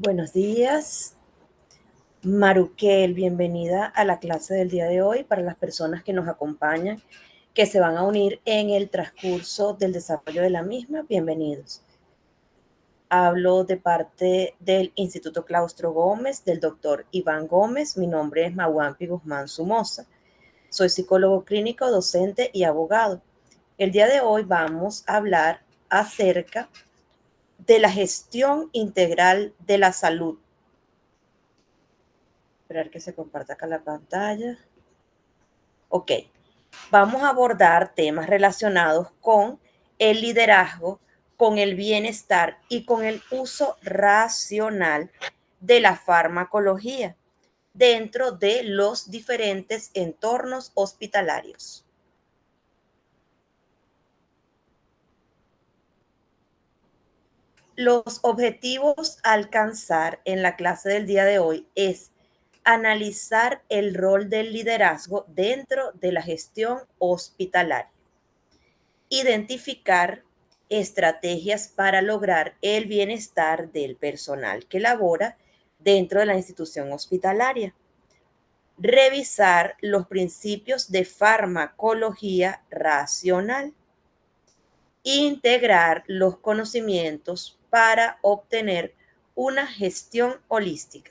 Buenos días, Maruquel, bienvenida a la clase del día de hoy para las personas que nos acompañan, que se van a unir en el transcurso del desarrollo de la misma, bienvenidos. Hablo de parte del Instituto Claustro Gómez, del doctor Iván Gómez. Mi nombre es Mauampi Guzmán Somoza. Soy psicólogo clínico, docente y abogado. El día de hoy vamos a hablar acerca de la gestión integral de la salud. Esperar que se comparta acá la pantalla. Ok, vamos a abordar temas relacionados con el liderazgo, con el bienestar y con el uso racional de la farmacología dentro de los diferentes entornos hospitalarios. Los objetivos a alcanzar en la clase del día de hoy es analizar el rol del liderazgo dentro de la gestión hospitalaria, identificar estrategias para lograr el bienestar del personal que labora dentro de la institución hospitalaria, revisar los principios de farmacología racional, integrar los conocimientos para obtener una gestión holística.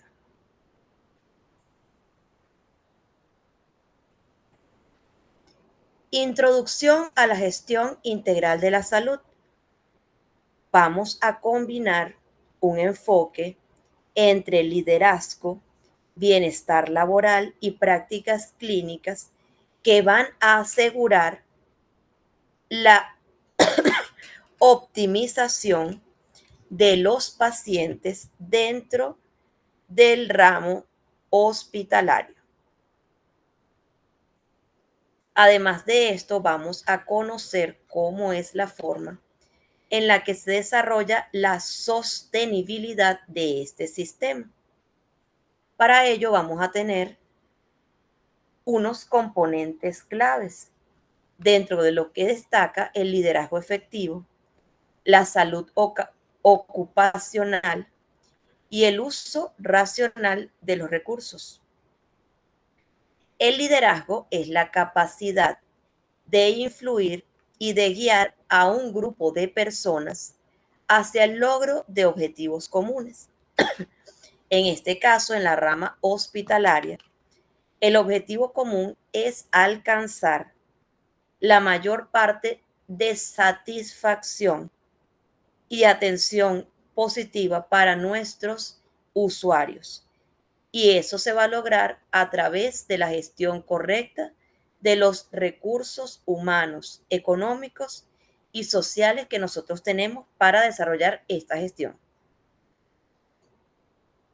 Introducción a la gestión integral de la salud. Vamos a combinar un enfoque entre liderazgo, bienestar laboral y prácticas clínicas que van a asegurar la optimización de los pacientes dentro del ramo hospitalario. Además de esto, vamos a conocer cómo es la forma en la que se desarrolla la sostenibilidad de este sistema. Para ello vamos a tener unos componentes claves, dentro de lo que destaca el liderazgo efectivo, la salud ocupacional y el uso racional de los recursos. El liderazgo es la capacidad de influir y de guiar a un grupo de personas hacia el logro de objetivos comunes. En este caso, en la rama hospitalaria, el objetivo común es alcanzar la mayor parte de satisfacción y atención positiva para nuestros usuarios. Y eso se va a lograr a través de la gestión correcta de los recursos humanos, económicos y sociales que nosotros tenemos para desarrollar esta gestión.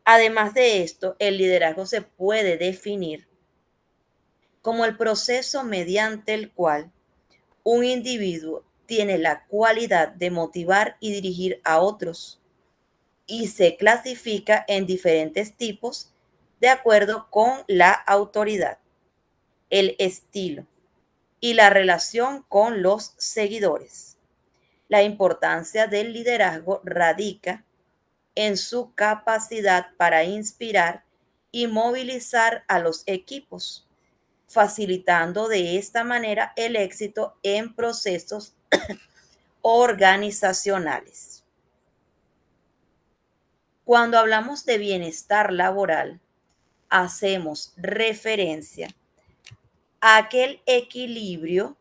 Además de esto, el liderazgo se puede definir como el proceso mediante el cual un individuo tiene la cualidad de motivar y dirigir a otros y se clasifica en diferentes tipos de acuerdo con la autoridad, el estilo y la relación con los seguidores. La importancia del liderazgo radica en su capacidad para inspirar y movilizar a los equipos, facilitando de esta manera el éxito en procesos organizacionales. Cuando hablamos de bienestar laboral, hacemos referencia a aquel equilibrio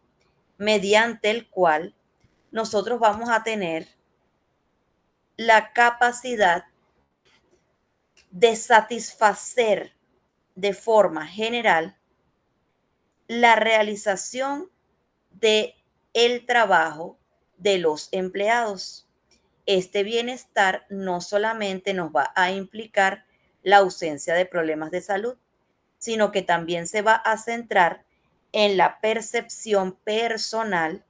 mediante el cual nosotros vamos a tener la capacidad de satisfacer de forma general la realización de el trabajo de los empleados. Este bienestar no solamente nos va a implicar la ausencia de problemas de salud, sino que también se va a centrar en la percepción personal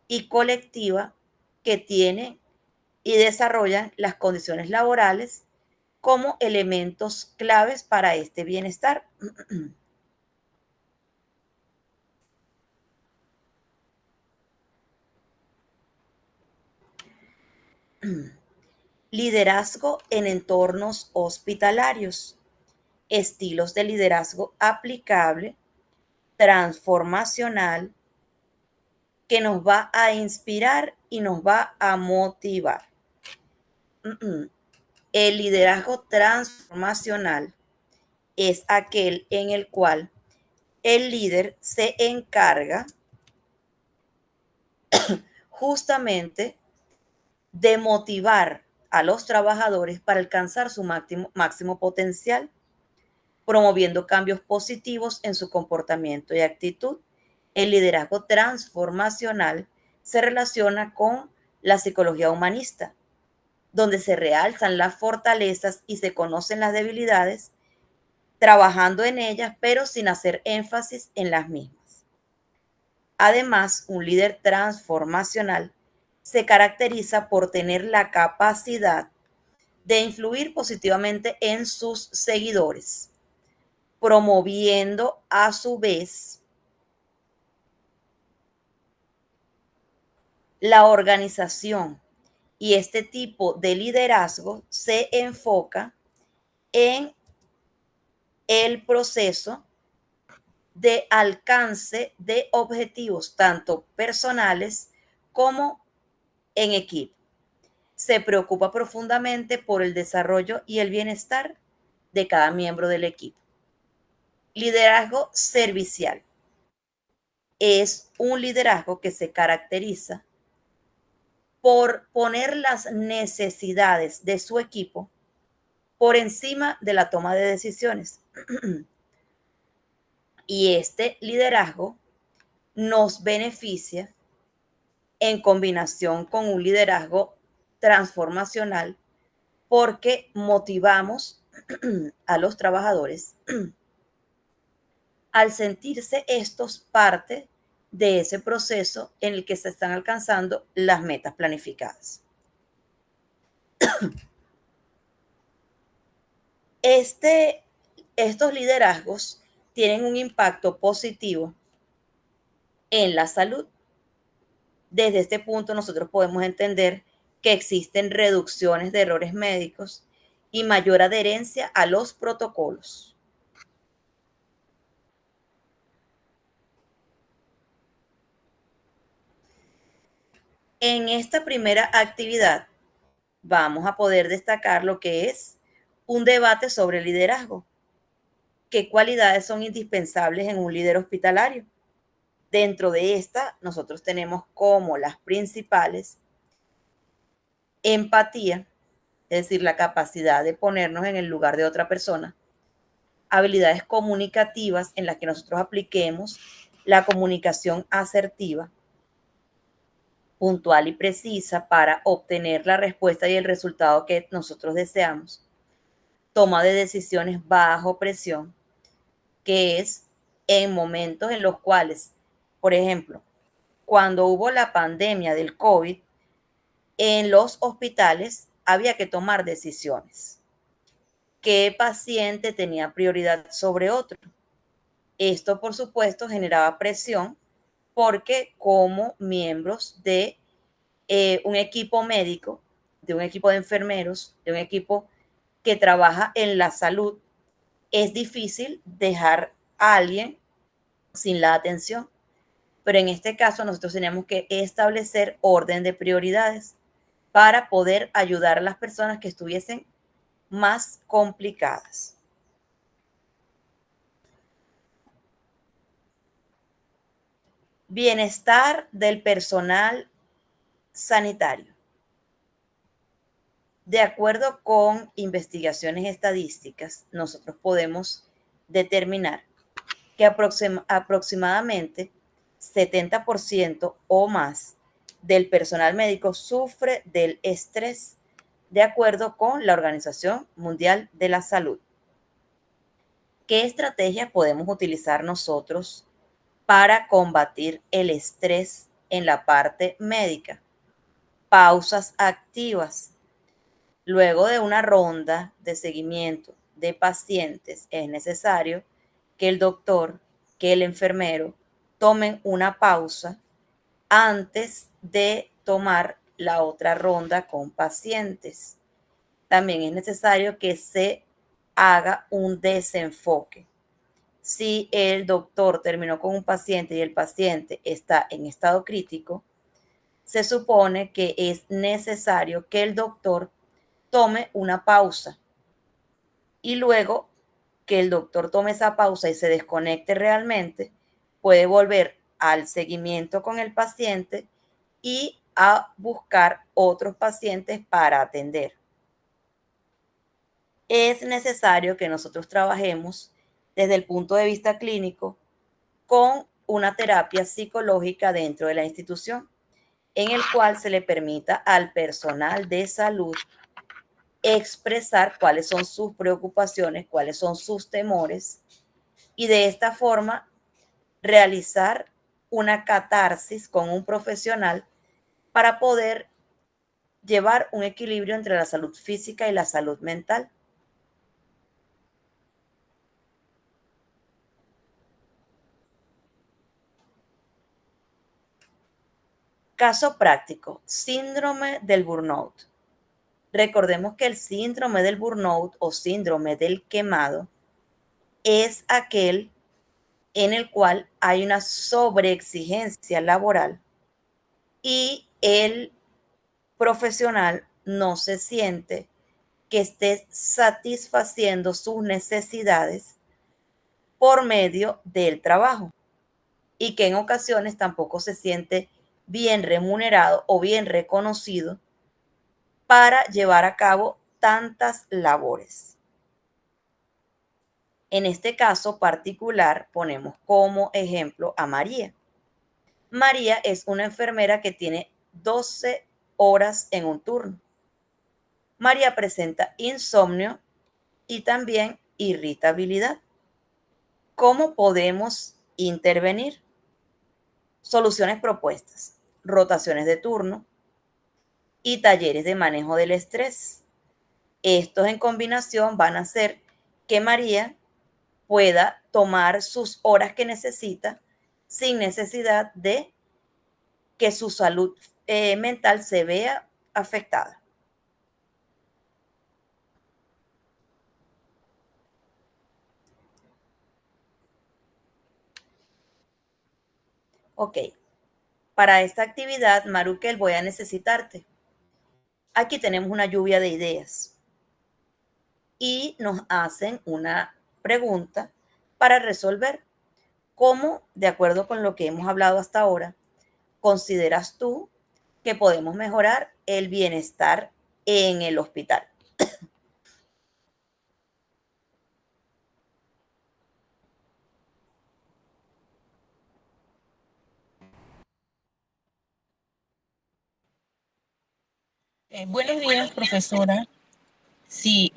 y colectiva que tienen y desarrollan las condiciones laborales como elementos claves para este bienestar. Liderazgo en entornos hospitalarios. Estilos de liderazgo aplicable, transformacional, que nos va a inspirar y nos va a motivar. El liderazgo transformacional es aquel en el cual el líder se encarga justamente de motivar a los trabajadores para alcanzar su máximo potencial, promoviendo cambios positivos en su comportamiento y actitud. El liderazgo transformacional se relaciona con la psicología humanista, donde se realzan las fortalezas y se conocen las debilidades, trabajando en ellas, pero sin hacer énfasis en las mismas. Además, un líder transformacional se caracteriza por tener la capacidad de influir positivamente en sus seguidores, promoviendo a su vez la organización. Y este tipo de liderazgo se enfoca en el proceso de alcance de objetivos, tanto personales como en equipo. Se preocupa profundamente por el desarrollo y el bienestar de cada miembro del equipo. Liderazgo servicial es un liderazgo que se caracteriza por poner las necesidades de su equipo por encima de la toma de decisiones. Y este liderazgo nos beneficia en combinación con un liderazgo transformacional porque motivamos a los trabajadores al sentirse estos parte de ese proceso en el que se están alcanzando las metas planificadas. Estos liderazgos tienen un impacto positivo en la salud. Desde este punto nosotros podemos entender que existen reducciones de errores médicos y mayor adherencia a los protocolos. En esta primera actividad vamos a poder destacar lo que es un debate sobre liderazgo. ¿Qué cualidades son indispensables en un líder hospitalario? Dentro de esta, nosotros tenemos como las principales empatía, es decir, la capacidad de ponernos en el lugar de otra persona, habilidades comunicativas en las que nosotros apliquemos la comunicación asertiva, puntual y precisa para obtener la respuesta y el resultado que nosotros deseamos, toma de decisiones bajo presión, que es en momentos en los cuales, por ejemplo, cuando hubo la pandemia del COVID, en los hospitales había que tomar decisiones. ¿Qué paciente tenía prioridad sobre otro? Esto, por supuesto, generaba presión porque como miembros de un equipo médico, de un equipo de enfermeros, de un equipo que trabaja en la salud, es difícil dejar a alguien sin la atención. Pero en este caso nosotros tenemos que establecer orden de prioridades para poder ayudar a las personas que estuviesen más complicadas. Bienestar del personal sanitario. De acuerdo con investigaciones estadísticas, nosotros podemos determinar que aproximadamente 70% o más del personal médico sufre del estrés, de acuerdo con la Organización Mundial de la Salud. ¿Qué estrategias podemos utilizar nosotros para combatir el estrés en la parte médica? Pausas activas. Luego de una ronda de seguimiento de pacientes, es necesario que el doctor, que el enfermero tomen una pausa antes de tomar la otra ronda con pacientes. también es necesario que se haga un desenfoque. Si el doctor terminó con un paciente y el paciente está en estado crítico, se supone que es necesario que el doctor tome una pausa y luego que el doctor tome esa pausa y se desconecte realmente, puede volver al seguimiento con el paciente y a buscar otros pacientes para atender. Es necesario que nosotros trabajemos desde el punto de vista clínico con una terapia psicológica dentro de la institución, en el cual se le permita al personal de salud expresar cuáles son sus preocupaciones, cuáles son sus temores, y de esta forma realizar una catarsis con un profesional para poder llevar un equilibrio entre la salud física y la salud mental. Caso práctico, síndrome del burnout. Recordemos que el síndrome del burnout o síndrome del quemado es aquel en el cual hay una sobreexigencia laboral y el profesional no se siente que esté satisfaciendo sus necesidades por medio del trabajo y que en ocasiones tampoco se siente bien remunerado o bien reconocido para llevar a cabo tantas labores. En este caso particular ponemos como ejemplo a María. María es una enfermera que tiene 12 horas en un turno. María presenta insomnio y también irritabilidad. ¿Cómo podemos intervenir? Soluciones propuestas, rotaciones de turno y talleres de manejo del estrés. Estos en combinación van a hacer que María pueda tomar sus horas que necesita sin necesidad de que su salud mental se vea afectada. Ok, para esta actividad, Marukel, voy a necesitarte. Aquí tenemos una lluvia de ideas y nos hacen una pregunta para resolver. ¿Cómo, de acuerdo con lo que hemos hablado hasta ahora, consideras tú que podemos mejorar el bienestar en el hospital? Buenos días, profesora. Sí,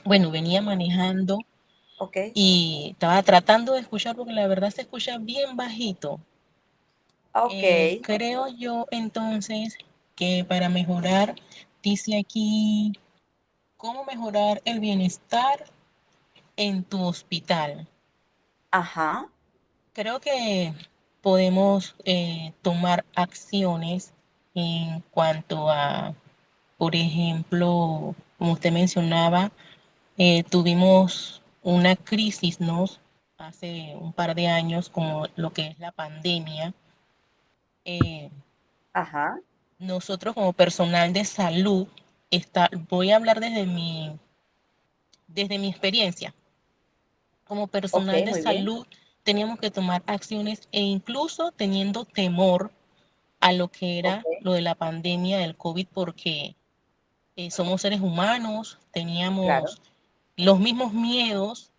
bueno, venía manejando Ok, y estaba tratando de escuchar porque la verdad se escucha bien bajito. ok, Creo yo entonces que para mejorar, dice aquí, ¿cómo mejorar el bienestar en tu hospital? ajá, Creo que podemos tomar acciones en cuanto a, por ejemplo, como usted mencionaba, tuvimos una crisis, ¿no? Hace un par de años, como lo que es la pandemia. Eh, ajá, Nosotros como personal de salud, voy a hablar desde mi experiencia. Como ok, personal de muy bien, salud, teníamos que tomar acciones e incluso teniendo temor a lo que ok, era lo de la pandemia del COVID, porque somos seres humanos, claro, teníamos los mismos miedos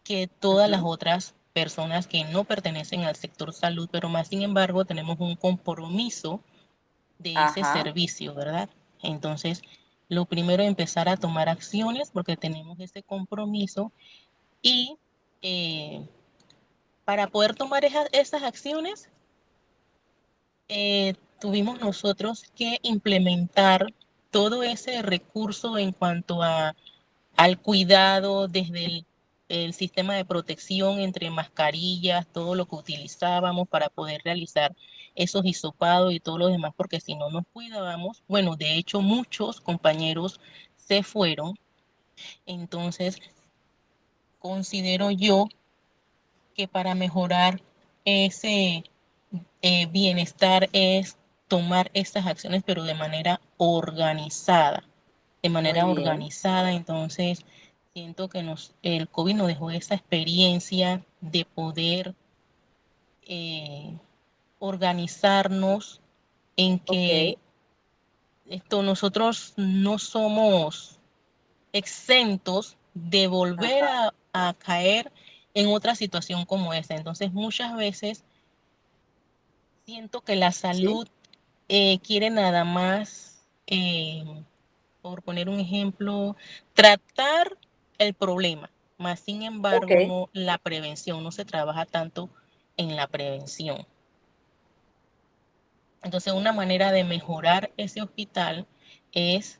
que todas las ujú, otras personas que no pertenecen al sector salud, pero más sin embargo tenemos un compromiso de ese ajá, servicio, ¿verdad? Entonces, lo primero es empezar a tomar acciones porque tenemos ese compromiso y para poder tomar esas acciones, tuvimos nosotros que implementar todo ese recurso en cuanto al cuidado desde el sistema de protección entre mascarillas, todo lo que utilizábamos para poder realizar esos hisopados y todo lo demás, porque si no nos cuidábamos, bueno, de hecho muchos compañeros se fueron, entonces considero yo que para mejorar ese bienestar es tomar estas acciones, pero de manera organizada, Muy bien. entonces siento que el COVID nos dejó esa experiencia de poder eh, organizarnos en Ok. que nosotros no somos exentos de volver Ajá. a caer en otra situación como esta. Entonces, muchas veces siento que la Sí. salud quiere nada más, por poner un ejemplo, tratar el problema, más sin Ok. embargo, no la prevención, no se trabaja tanto en la prevención. Entonces, una manera de mejorar ese hospital es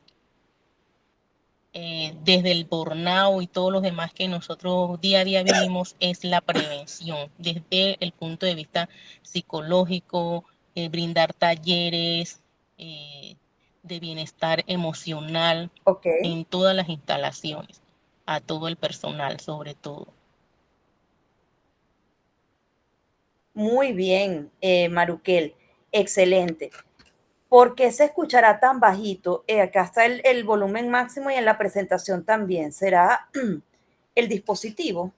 desde el burnout y todos los demás que nosotros día a día vivimos, es la prevención, desde el punto de vista psicológico, brindar talleres de bienestar emocional Ok. en todas las instalaciones, a todo el personal sobre todo. Muy bien, Maruquel. Excelente. ¿Por qué se escuchará tan bajito? Acá está el volumen máximo y en la presentación también. ¿Será el dispositivo?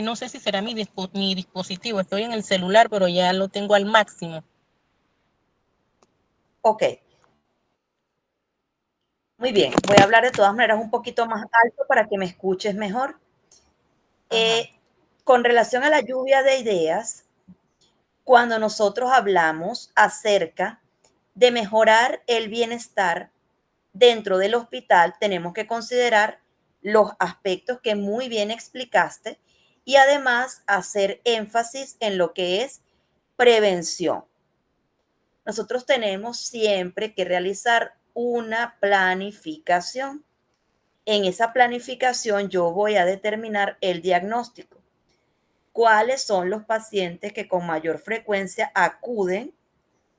No sé si será mi dispositivo, estoy en el celular, pero ya lo tengo al máximo. Ok. Muy bien. Voy a hablar de todas maneras un poquito más alto para que me escuches mejor. Ajá. Eh, con relación a la lluvia de ideas, cuando nosotros hablamos acerca de mejorar el bienestar dentro del hospital, tenemos que considerar los aspectos que muy bien explicaste y además hacer énfasis en lo que es prevención. Nosotros tenemos siempre que realizar una planificación. En esa planificación yo voy a determinar el diagnóstico. ¿Cuáles son los pacientes que con mayor frecuencia acuden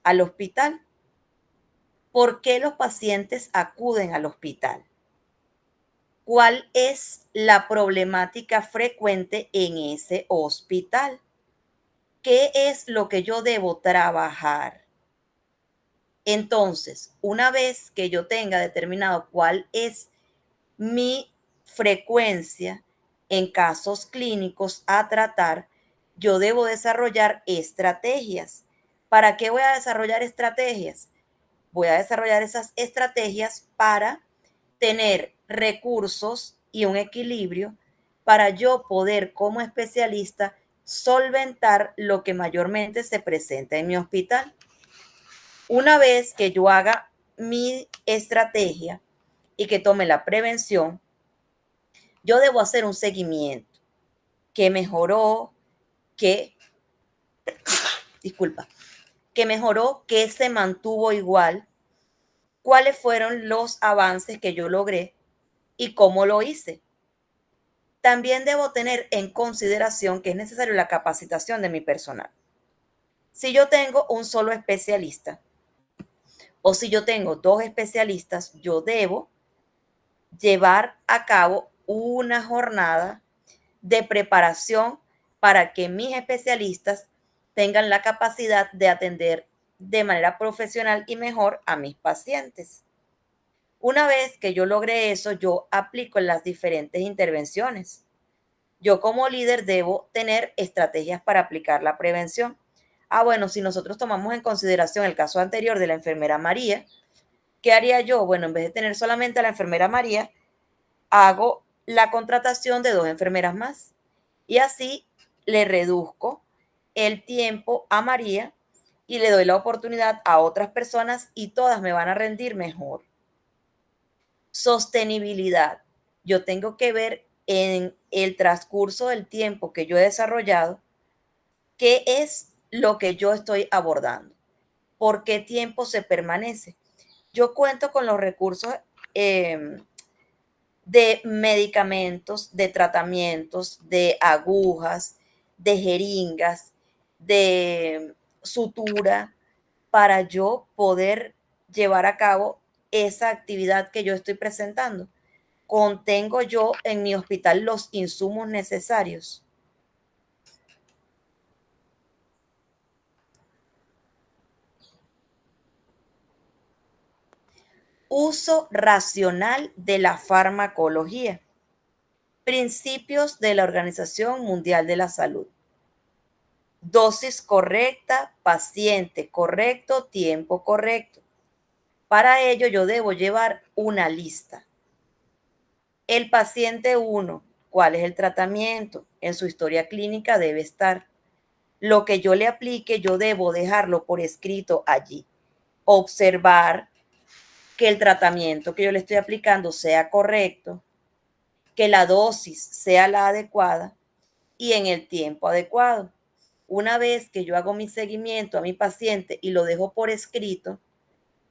al hospital? ¿Por qué los pacientes acuden al hospital? ¿Cuál es la problemática frecuente en ese hospital? ¿Qué es lo que yo debo trabajar? Entonces, una vez que yo tenga determinado cuál es mi frecuencia en casos clínicos a tratar, yo debo desarrollar estrategias. ¿Para qué voy a desarrollar estrategias? Voy a desarrollar esas estrategias para tener recursos y un equilibrio para yo poder como especialista solventar lo que mayormente se presenta en mi hospital. Una vez que yo haga mi estrategia y que tome la prevención, yo debo hacer un seguimiento. ¿Qué mejoró? ¿Qué? Disculpa. ¿Qué mejoró? ¿Qué se mantuvo igual? ¿Cuáles fueron los avances que yo logré y cómo lo hice? También debo tener en consideración que es necesaria la capacitación de mi personal. Si yo tengo un solo especialista o si yo tengo dos especialistas, yo debo llevar a cabo una jornada de preparación para que mis especialistas tengan la capacidad de atender de manera profesional y mejor a mis pacientes. Una vez que yo logre eso, yo aplico las diferentes intervenciones. Yo como líder debo tener estrategias para aplicar la prevención. Bueno, si nosotros tomamos en consideración el caso anterior de la enfermera María, ¿qué haría yo? Bueno, en vez de tener solamente a la enfermera María, hago la contratación de dos enfermeras más y así le reduzco el tiempo a María y le doy la oportunidad a otras personas y todas me van a rendir mejor. Sostenibilidad. Yo tengo que ver en el transcurso del tiempo que yo he desarrollado qué es lo que yo estoy abordando, por qué tiempo se permanece. Yo cuento con los recursos de medicamentos, de tratamientos, de agujas, de jeringas, de sutura, para yo poder llevar a cabo esa actividad que yo estoy presentando? ¿Contengo yo en mi hospital los insumos necesarios? Uso racional de la farmacología. Principios de la Organización Mundial de la Salud. Dosis correcta, paciente correcto, tiempo correcto. Para ello yo debo llevar una lista. El paciente 1, ¿cuál es el tratamiento? En su historia clínica debe estar. Lo que yo le aplique, yo debo dejarlo por escrito allí. Observar que el tratamiento que yo le estoy aplicando sea correcto, que la dosis sea la adecuada y en el tiempo adecuado. Una vez que yo hago mi seguimiento a mi paciente y lo dejo por escrito,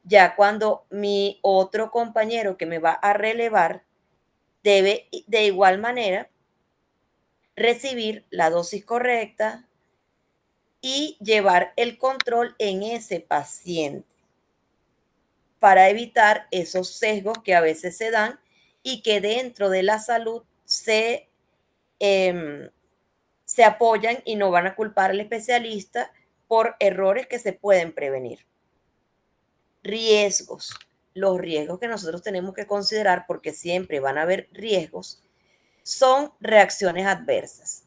ya cuando mi otro compañero que me va a relevar debe de igual manera recibir la dosis correcta y llevar el control en ese paciente para evitar esos sesgos que a veces se dan y que dentro de la salud se apoyan y no van a culpar al especialista por errores que se pueden prevenir. Riesgos. Los riesgos que nosotros tenemos que considerar, porque siempre van a haber riesgos, son reacciones adversas,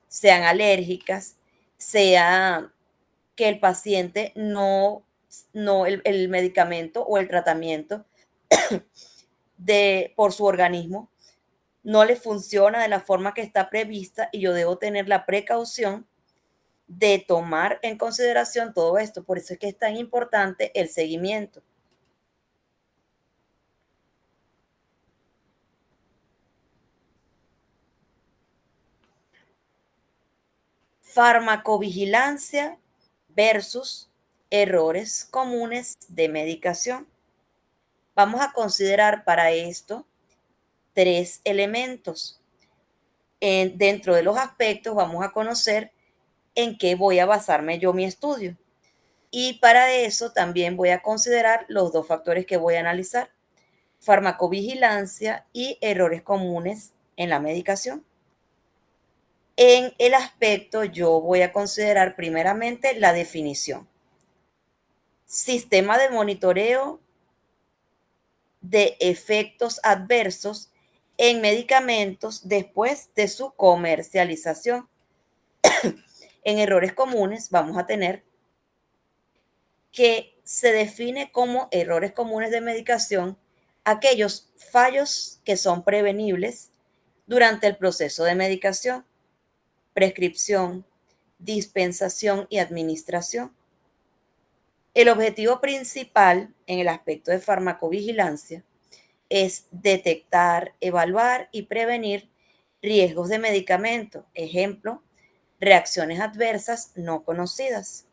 sean alérgicas, sea que el paciente el medicamento o el tratamiento por su organismo no le funciona de la forma que está prevista y yo debo tener la precaución de tomar en consideración todo esto. Por eso es que es tan importante el seguimiento. Farmacovigilancia versus errores comunes de medicación. Vamos a considerar para esto 3 elementos. Dentro de los aspectos vamos a conocer en qué voy a basarme yo mi estudio. Y para eso también voy a considerar los 2 factores que voy a analizar: farmacovigilancia y errores comunes en la medicación. En el aspecto yo voy a considerar primeramente la definición. Sistema de monitoreo de efectos adversos en medicamentos después de su comercialización. En errores comunes vamos a tener que se define como errores comunes de medicación aquellos fallos que son prevenibles durante el proceso de medicación, prescripción, dispensación y administración. El objetivo principal en el aspecto de farmacovigilancia es detectar, evaluar y prevenir riesgos de medicamento. Ejemplo, reacciones adversas no conocidas.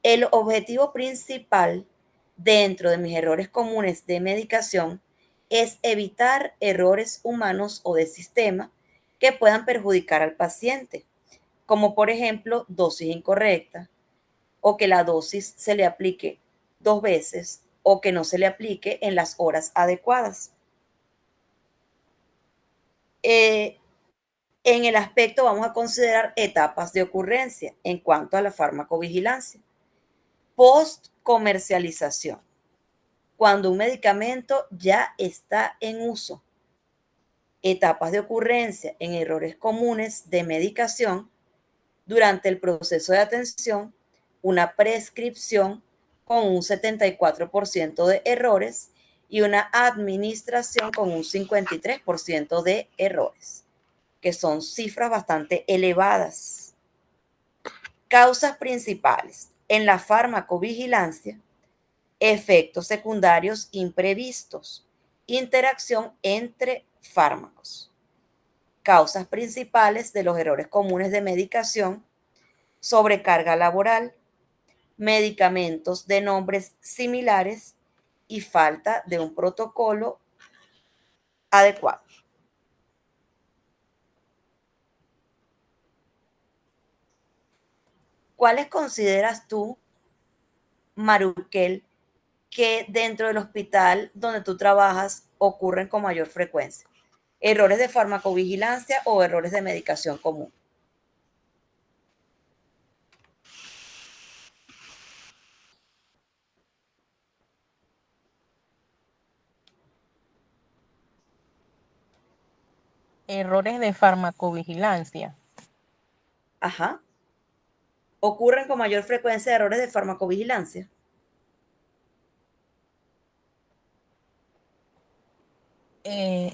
El objetivo principal dentro de mis errores comunes de medicación es evitar errores humanos o de sistema que puedan perjudicar al paciente, como por ejemplo dosis incorrecta, o que la dosis se le aplique 2 veces o que no se le aplique en las horas adecuadas. En el aspecto vamos a considerar etapas de ocurrencia en cuanto a la farmacovigilancia. Post comercialización, cuando un medicamento ya está en uso. Etapas de ocurrencia en errores comunes de medicación durante el proceso de atención, una prescripción con un 74% de errores y una administración con un 53% de errores, que son cifras bastante elevadas. Causas principales en la farmacovigilancia: efectos secundarios imprevistos, interacción entre fármacos. Causas principales de los errores comunes de medicación: sobrecarga laboral, medicamentos de nombres similares y falta de un protocolo adecuado. ¿cuáles consideras tú, Maruquel, que dentro del hospital donde tú trabajas ocurren con mayor frecuencia? ¿Errores de farmacovigilancia o errores de medicación común? Errores de farmacovigilancia. Ajá. ¿Ocurren con mayor frecuencia errores de farmacovigilancia? Eh,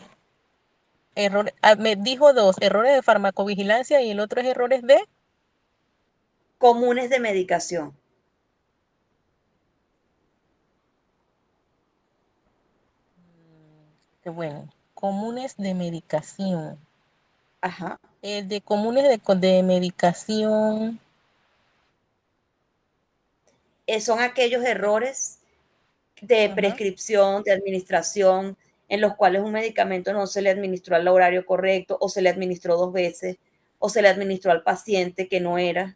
me dijo dos, errores de farmacovigilancia y el otro es errores de... Comunes de medicación. Qué bueno, comunes de medicación. Ajá. De comunes de medicación. Son aquellos errores de Ajá. prescripción, de administración, en los cuales un medicamento no se le administró al horario correcto, o se le administró 2 veces, o se le administró al paciente que no era.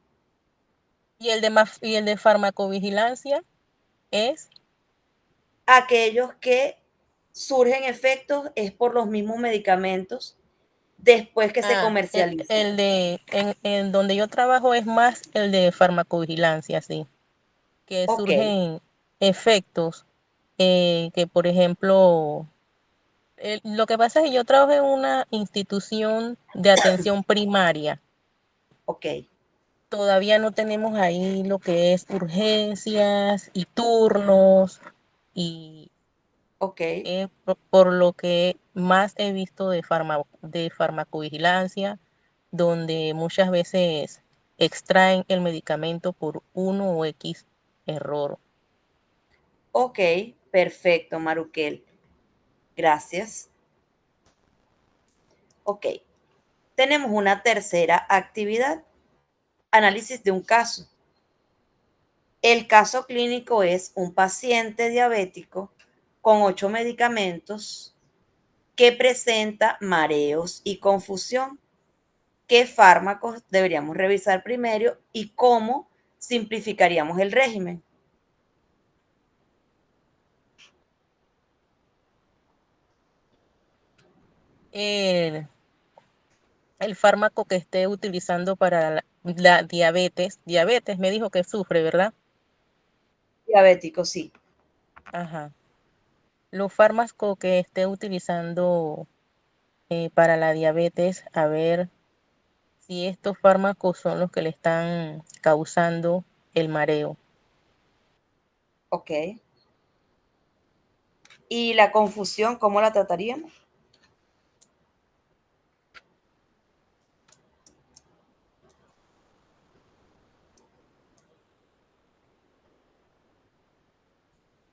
Y el de farmacovigilancia es... Aquellos que surgen efectos es por los mismos medicamentos después que se Ah, comercializan. en donde yo trabajo es más el de farmacovigilancia, sí, que Ok, surgen efectos que, por ejemplo, lo que pasa es que yo trabajo en una institución de atención primaria. ok, Todavía no tenemos ahí lo que es urgencias y turnos y ok, por lo que más he visto de farmacovigilancia, donde muchas veces extraen el medicamento por uno o X error. ok, perfecto, Maruquel. Gracias. Ok, tenemos una tercera actividad, análisis de un caso. El caso clínico es un paciente diabético con 8 medicamentos que presenta mareos y confusión. ¿Qué fármacos deberíamos revisar primero y cómo simplificaríamos el régimen? El, el fármaco que esté utilizando para la diabetes me dijo que sufre, ¿verdad? Diabético, sí. Ajá. Los fármacos que esté utilizando para la diabetes, a ver si estos fármacos son los que le están causando el mareo. Ok. ¿Y la confusión, cómo la trataríamos?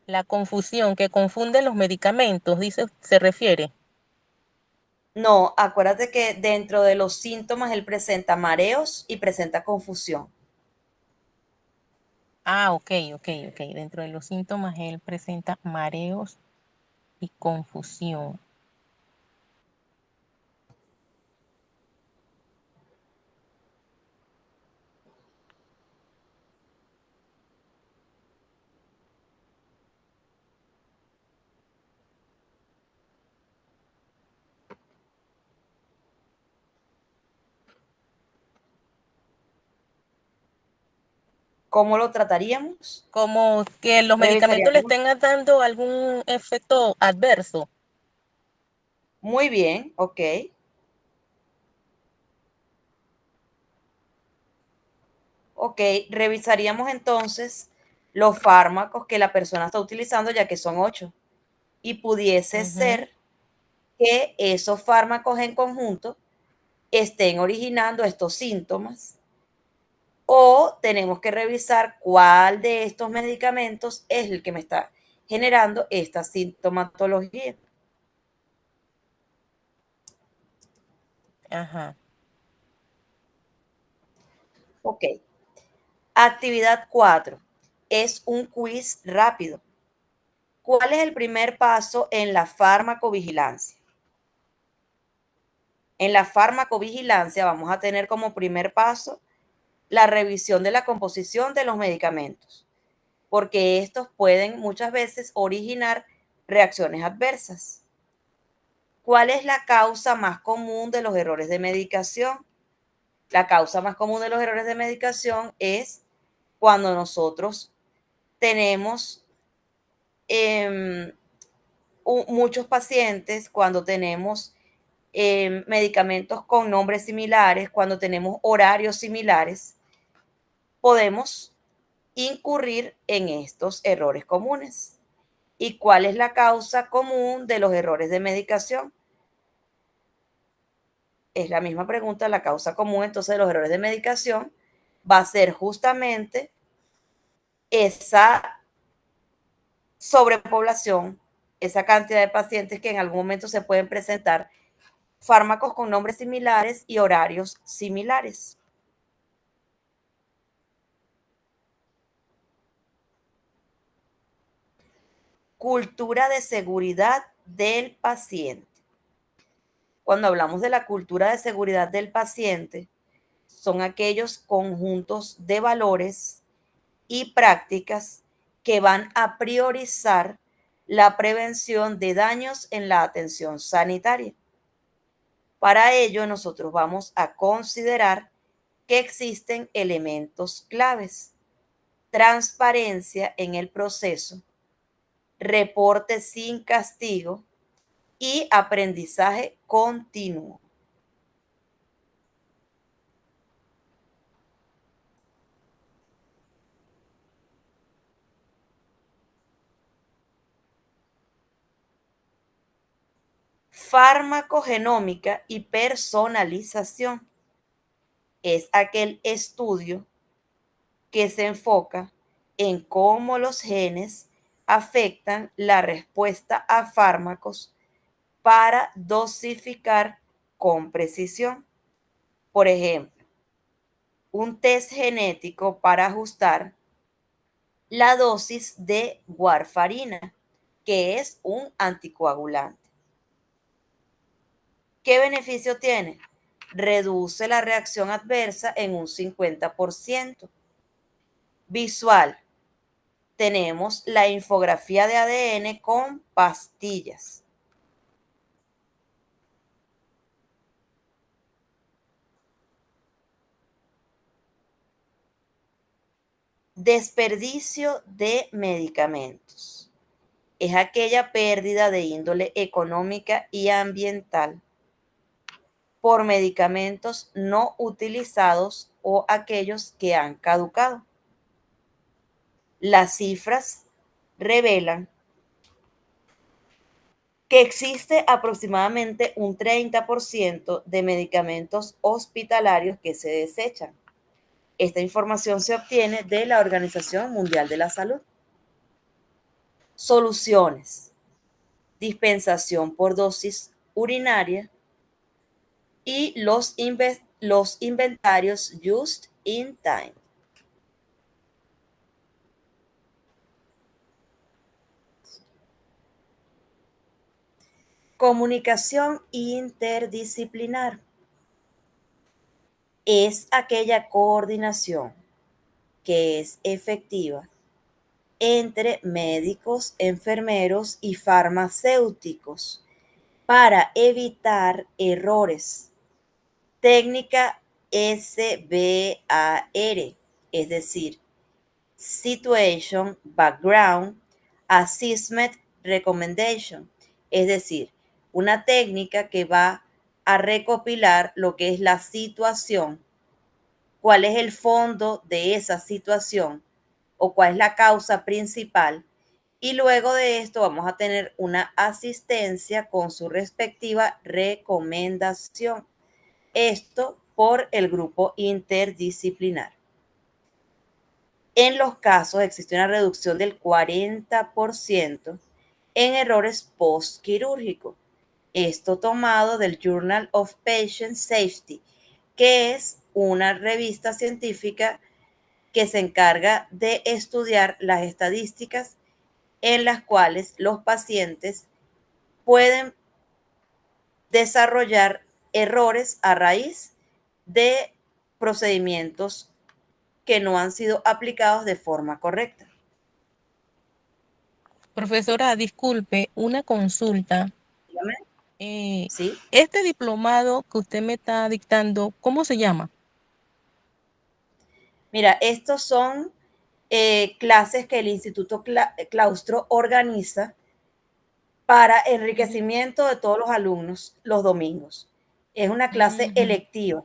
La confusión que confunde los medicamentos, dice, se refiere. No, acuérdate que dentro de los síntomas él presenta mareos y presenta confusión. Ah, ok, ok, ok. Dentro de los síntomas él presenta mareos y confusión. ¿Cómo lo trataríamos? Como que los medicamentos le Revisaríamos. estén dando algún efecto adverso. Muy bien, ok. Ok, revisaríamos entonces los fármacos que la persona está utilizando, ya que son 8. Y pudiese Ujú. ser que esos fármacos en conjunto estén originando estos síntomas, o tenemos que revisar cuál de estos medicamentos es el que me está generando esta sintomatología. Ajá. Ok. Actividad 4 es un quiz rápido. ¿Cuál es el primer paso en la farmacovigilancia? En la farmacovigilancia vamos a tener como primer paso la revisión de la composición de los medicamentos, porque estos pueden muchas veces originar reacciones adversas. ¿Cuál es la causa más común de los errores de medicación? La causa más común de los errores de medicación es cuando nosotros tenemos muchos pacientes, cuando tenemos medicamentos con nombres similares, cuando tenemos horarios similares, podemos incurrir en estos errores comunes. ¿Y cuál es la causa común de los errores de medicación? Es la misma pregunta, la causa común entonces de los errores de medicación va a ser justamente esa sobrepoblación, esa cantidad de pacientes que en algún momento se pueden presentar fármacos con nombres similares y horarios similares. Cultura de seguridad del paciente. Cuando hablamos de la cultura de seguridad del paciente, son aquellos conjuntos de valores y prácticas que van a priorizar la prevención de daños en la atención sanitaria. Para ello, nosotros vamos a considerar que existen elementos claves: transparencia en el proceso, reporte sin castigo y aprendizaje continuo. Farmacogenómica y personalización es aquel estudio que se enfoca en cómo los genes afectan la respuesta a fármacos para dosificar con precisión. Por ejemplo, un test genético para ajustar la dosis de warfarina, que es un anticoagulante. ¿Qué beneficio tiene? Reduce la reacción adversa en un 50%. Visual. Tenemos la infografía de ADN con pastillas. Desperdicio de medicamentos. Es aquella pérdida de índole económica y ambiental por medicamentos no utilizados o aquellos que han caducado. Las cifras revelan que existe aproximadamente un 30% de medicamentos hospitalarios que se desechan. Esta información se obtiene de la Organización Mundial de la Salud. Soluciones: dispensación por dosis urinaria y los inventarios just in time. Comunicación interdisciplinar es aquella coordinación que es efectiva entre médicos, enfermeros y farmacéuticos para evitar errores. Técnica SBAR, es decir, Situation Background Assessment Recommendation, es decir, una técnica que va a recopilar lo que es la situación, cuál es el fondo de esa situación o cuál es la causa principal. Y luego de esto vamos a tener una asistencia con su respectiva recomendación. Esto por el grupo interdisciplinar. En los casos existe una reducción del 40% en errores postquirúrgicos. Esto tomado del Journal of Patient Safety, que es una revista científica que se encarga de estudiar las estadísticas en las cuales los pacientes pueden desarrollar errores a raíz de procedimientos que no han sido aplicados de forma correcta. Profesora, disculpe, una consulta. Dígame. Eh, ¿Sí? este diplomado que usted me está dictando, ¿cómo se llama? Mira, estos son clases que el Instituto Claustro organiza para Ujú. enriquecimiento de todos los alumnos los domingos. Es una clase Ujú. electiva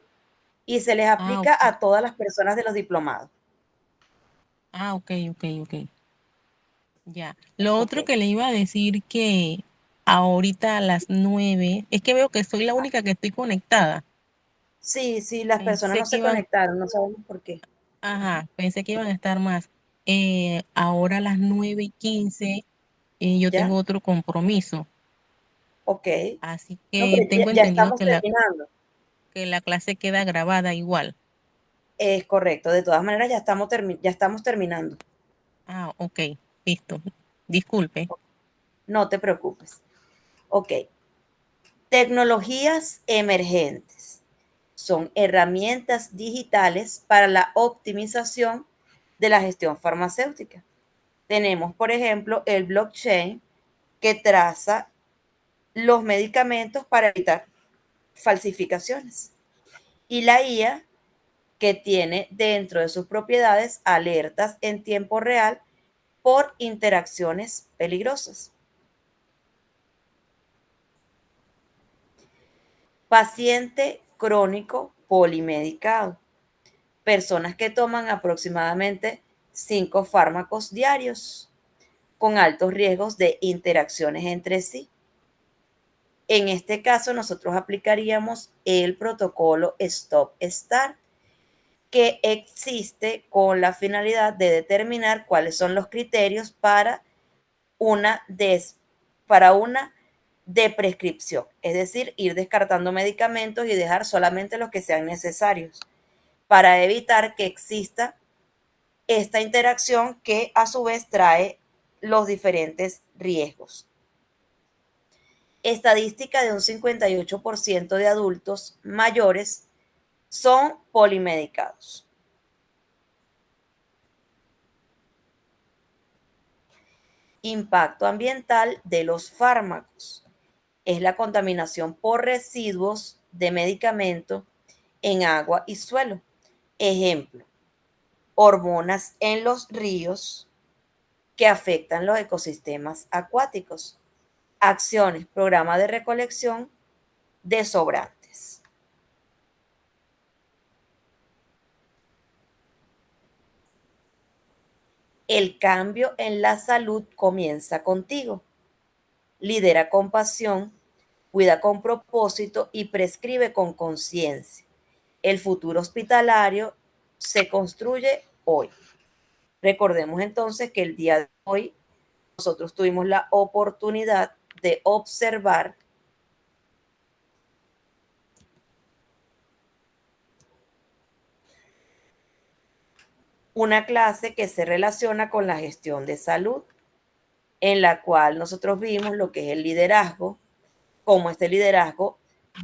y se les Ah, aplica ok. a todas las personas de los diplomados. Ah, ok, ok, ok. Ya. Lo Ok. otro que le iba a decir que ahorita a las 9, es que veo que soy la única que estoy conectada. Sí, sí, las personas Pensé no que se iban, conectaron, no sabemos por qué. ajá, pensé que iban a estar más. Ahora a las 9:15, yo ¿Ya? tengo otro compromiso. Ok. Así No, que pero ya, tengo ya entendido estamos que la, terminando. que la clase queda grabada igual. Es correcto. De todas maneras, ya estamos terminando. Ah, ok, listo. Disculpe. No te preocupes. Ok. Tecnologías emergentes. Son herramientas digitales para la optimización de la gestión farmacéutica. Tenemos, por ejemplo, el blockchain que traza los medicamentos para evitar falsificaciones. Y la IA que tiene dentro de sus propiedades alertas en tiempo real por interacciones peligrosas. Paciente crónico polimedicado. Personas que toman aproximadamente 5 fármacos diarios con altos riesgos de interacciones entre sí. En este caso, nosotros aplicaríamos el protocolo Stop-Start, que existe con la finalidad de determinar cuáles son los criterios una, des, para una de prescripción, es decir, ir descartando medicamentos y dejar solamente los que sean necesarios para evitar que exista esta interacción que a su vez trae los diferentes riesgos. Estadística de un 58% de adultos mayores son polimedicados. Impacto ambiental de los fármacos. Es la contaminación por residuos de medicamento en agua y suelo. Ejemplo, hormonas en los ríos que afectan los ecosistemas acuáticos. Acciones, programa de recolección de sobrantes. El cambio en la salud comienza contigo. Lidera con pasión, cuida con propósito y prescribe con conciencia. El futuro hospitalario se construye hoy. Recordemos entonces que el día de hoy nosotros tuvimos la oportunidad de observar una clase que se relaciona con la gestión de salud, en la cual nosotros vimos lo que es el liderazgo, cómo este liderazgo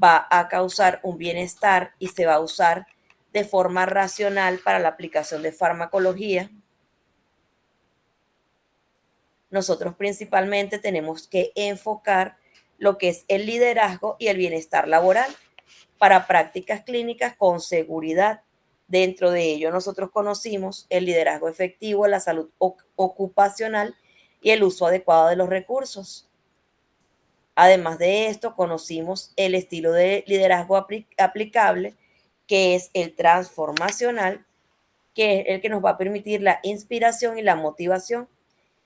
va a causar un bienestar y se va a usar de forma racional para la aplicación de farmacología. Nosotros principalmente tenemos que enfocar lo que es el liderazgo y el bienestar laboral para prácticas clínicas con seguridad. Dentro de ello, nosotros conocimos el liderazgo efectivo, la salud ocupacional y el uso adecuado de los recursos. Además de esto, conocimos el estilo de liderazgo aplicable, que es el transformacional, que es el que nos va a permitir la inspiración y la motivación,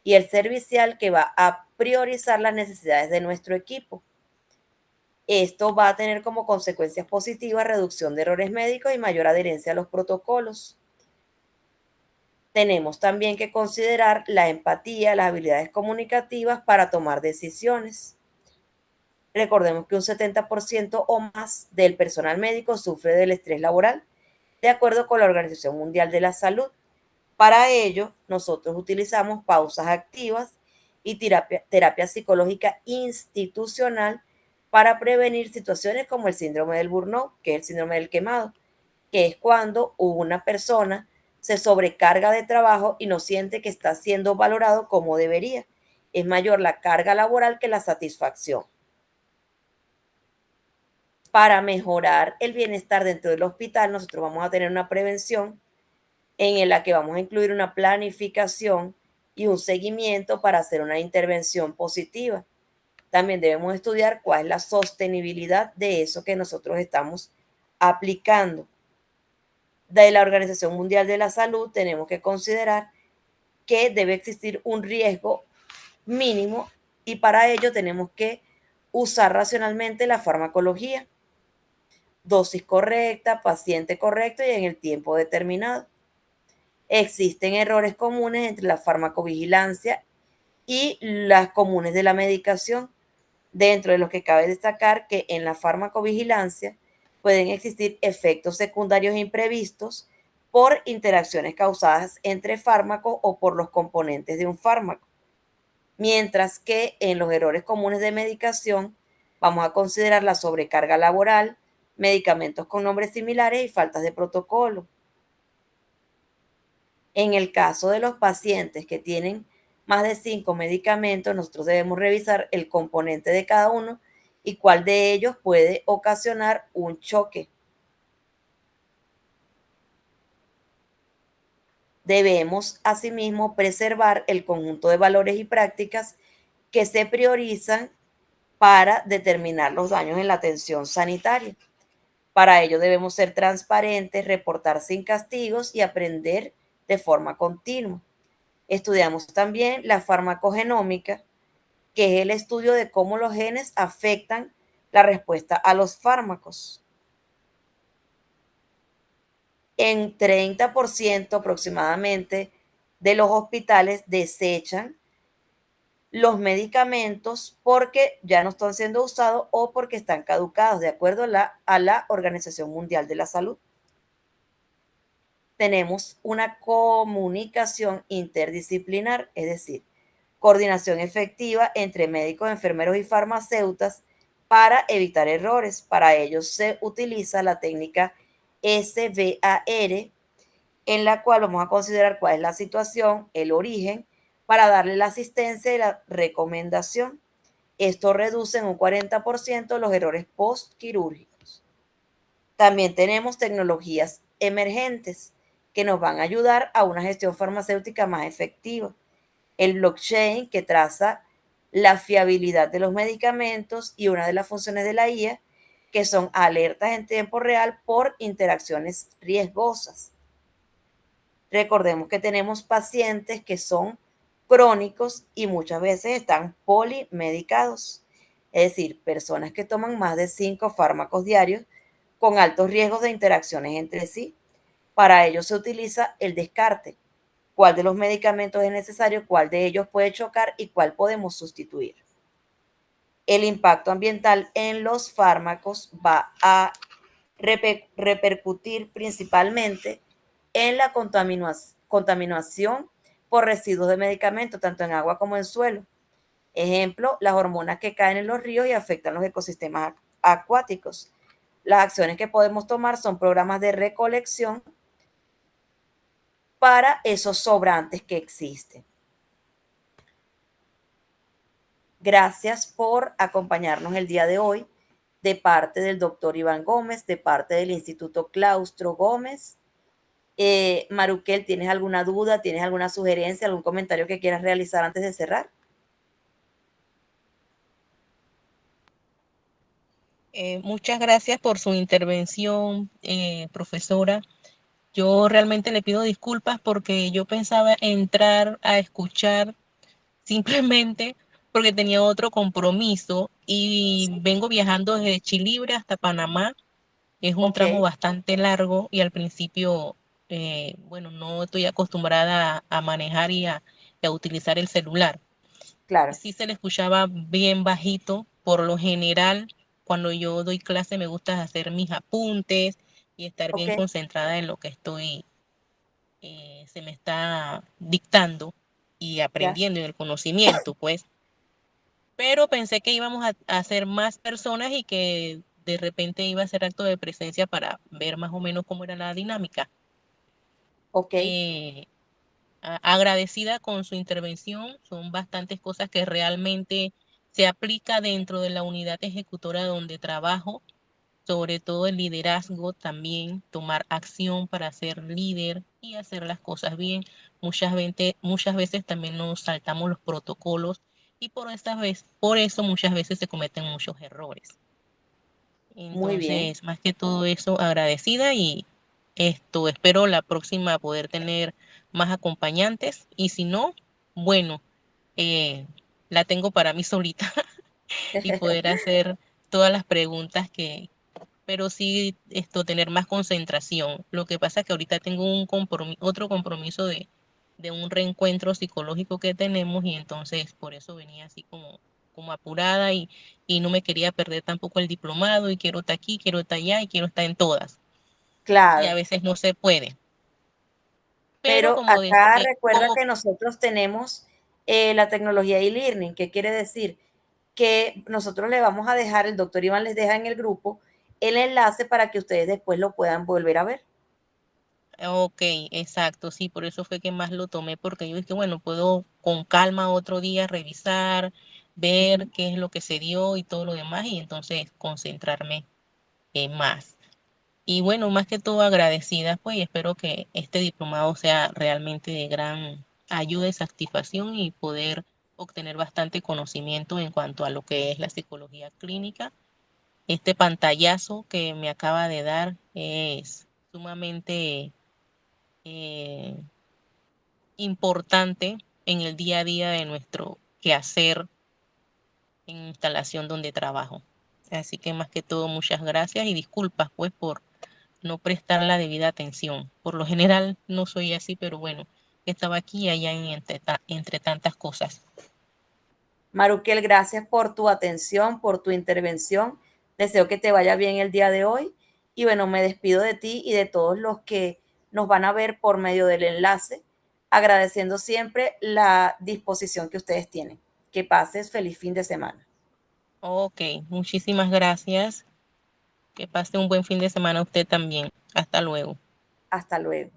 y el servicial, que va a priorizar las necesidades de nuestro equipo. Esto va a tener como consecuencias positivas reducción de errores médicos y mayor adherencia a los protocolos. Tenemos también que considerar la empatía, las habilidades comunicativas para tomar decisiones. Recordemos que un 70% o más del personal médico sufre del estrés laboral, de acuerdo con la Organización Mundial de la Salud. Para ello, nosotros utilizamos pausas activas y terapia psicológica institucional para prevenir situaciones como el síndrome del burnout, que es el síndrome del quemado, que es cuando una persona se sobrecarga de trabajo y no siente que está siendo valorado como debería. Es mayor la carga laboral que la satisfacción. Para mejorar el bienestar dentro del hospital, nosotros vamos a tener una prevención en la que vamos a incluir una planificación y un seguimiento para hacer una intervención positiva. También debemos estudiar cuál es la sostenibilidad de eso que nosotros estamos aplicando. De la Organización Mundial de la Salud tenemos que considerar que debe existir un riesgo mínimo y para ello tenemos que usar racionalmente la farmacología, dosis correcta, paciente correcto y en el tiempo determinado. Existen errores comunes entre la farmacovigilancia y las comunes de la medicación, dentro de los que cabe destacar que en la farmacovigilancia pueden existir efectos secundarios imprevistos por interacciones causadas entre fármacos o por los componentes de un fármaco, mientras que en los errores comunes de medicación vamos a considerar la sobrecarga laboral, medicamentos con nombres similares y faltas de protocolo. En el caso de los pacientes que tienen más de 5 medicamentos, nosotros debemos revisar el componente de cada uno y cuál de ellos puede ocasionar un choque. Debemos, asimismo, preservar el conjunto de valores y prácticas que se priorizan para determinar los daños en la atención sanitaria. Para ello debemos ser transparentes, reportar sin castigos y aprender de forma continua. Estudiamos también la farmacogenómica, que es el estudio de cómo los genes afectan la respuesta a los fármacos. En 30% aproximadamente de los hospitales desechan los medicamentos porque ya no están siendo usados o porque están caducados, de acuerdo a la Organización Mundial de la Salud. Tenemos una comunicación interdisciplinar, es decir, coordinación efectiva entre médicos, enfermeros y farmacéuticas para evitar errores. Para ello se utiliza la técnica SBAR, en la cual vamos a considerar cuál es la situación, el origen, para darle la asistencia y la recomendación. Esto reduce en un 40% los errores postquirúrgicos. También tenemos tecnologías emergentes que nos van a ayudar a una gestión farmacéutica más efectiva. El blockchain, que traza la fiabilidad de los medicamentos, y una de las funciones de la IA, que son alertas en tiempo real por interacciones riesgosas. Recordemos que tenemos pacientes que son crónicos y muchas veces están polimedicados, es decir, personas que toman más de 5 fármacos diarios con altos riesgos de interacciones entre sí. Para ello se utiliza el descarte. ¿Cuál de los medicamentos es necesario? ¿Cuál de ellos puede chocar? ¿Y cuál podemos sustituir? El impacto ambiental en los fármacos va a repercutir principalmente en la contaminación por residuos de medicamentos, tanto en agua como en suelo. Ejemplo, las hormonas que caen en los ríos y afectan los ecosistemas acuáticos. Las acciones que podemos tomar son programas de recolección para esos sobrantes que existen. Gracias por acompañarnos el día de hoy, de parte del doctor Iván Gómez, de parte del Instituto Claustro Gómez. Maruquel, ¿tienes alguna duda, tienes alguna sugerencia, algún comentario que quieras realizar antes de cerrar? Muchas gracias por su intervención, profesora. Yo realmente le pido disculpas porque yo pensaba entrar a escuchar simplemente porque tenía otro compromiso y Sí. vengo viajando desde Chilibre hasta Panamá. Es un Ok, tramo bastante largo y al principio, bueno, no estoy acostumbrada a manejar y a utilizar el celular. claro. Sí se le escuchaba bien bajito. Por lo general, cuando yo doy clase me gusta hacer mis apuntes y estar Ok, bien concentrada en lo que estoy, se me está dictando y ya. aprendiendo en el conocimiento, pues. Pero pensé que íbamos a ser más personas y que de repente iba a ser acto de presencia para ver más o menos cómo era la dinámica. Ok, agradecida con su intervención. Son bastantes cosas que realmente se aplica dentro de la unidad ejecutora donde trabajo, sobre todo el liderazgo también, tomar acción para ser líder y hacer las cosas bien. Muchas veces también nos saltamos los protocolos y por eso muchas veces se cometen muchos errores. muy bien. Entonces, más que todo eso, agradecida y espero la próxima poder tener más acompañantes y si no, bueno, eh, la tengo para mí solita y poder hacer todas las preguntas pero sí tener más concentración. Lo que pasa es que ahorita tengo otro compromiso de un reencuentro psicológico que tenemos y entonces por eso venía así como apurada y no me quería perder tampoco el diplomado y quiero estar aquí, quiero estar allá y quiero estar en todas. Y a Claro, veces no se puede. Pero pero acá recuerda que nosotros tenemos la tecnología e-learning, que quiere decir que nosotros le vamos a dejar, el doctor Iván les deja en el grupo el enlace para que ustedes después lo puedan volver a ver. ok, exacto, sí, por eso fue que más lo tomé, porque yo dije, bueno, puedo con calma otro día revisar, ver Ujú. qué es lo que se dio y todo lo demás, y entonces concentrarme más. Y bueno, más que todo agradecida, pues, y espero que este diplomado sea realmente de gran ayuda y satisfacción y poder obtener bastante conocimiento en cuanto a lo que es la psicología clínica. Este pantallazo que me acaba de dar es sumamente eh, importante en el día a día de nuestro quehacer en instalación donde trabajo. Así que más que todo, muchas gracias y disculpas pues por no prestar la debida atención. Por lo general no soy así, pero bueno, estaba aquí y allá entre tantas cosas. Maruquel, gracias por tu atención, por tu intervención. Deseo que te vaya bien el día de hoy. Y bueno, me despido de ti y de todos los que nos van a ver por medio del enlace, agradeciendo siempre la disposición que ustedes tienen. Que pases feliz fin de semana. Ok, muchísimas gracias. Que pase un buen fin de semana usted también. Hasta luego. Hasta luego.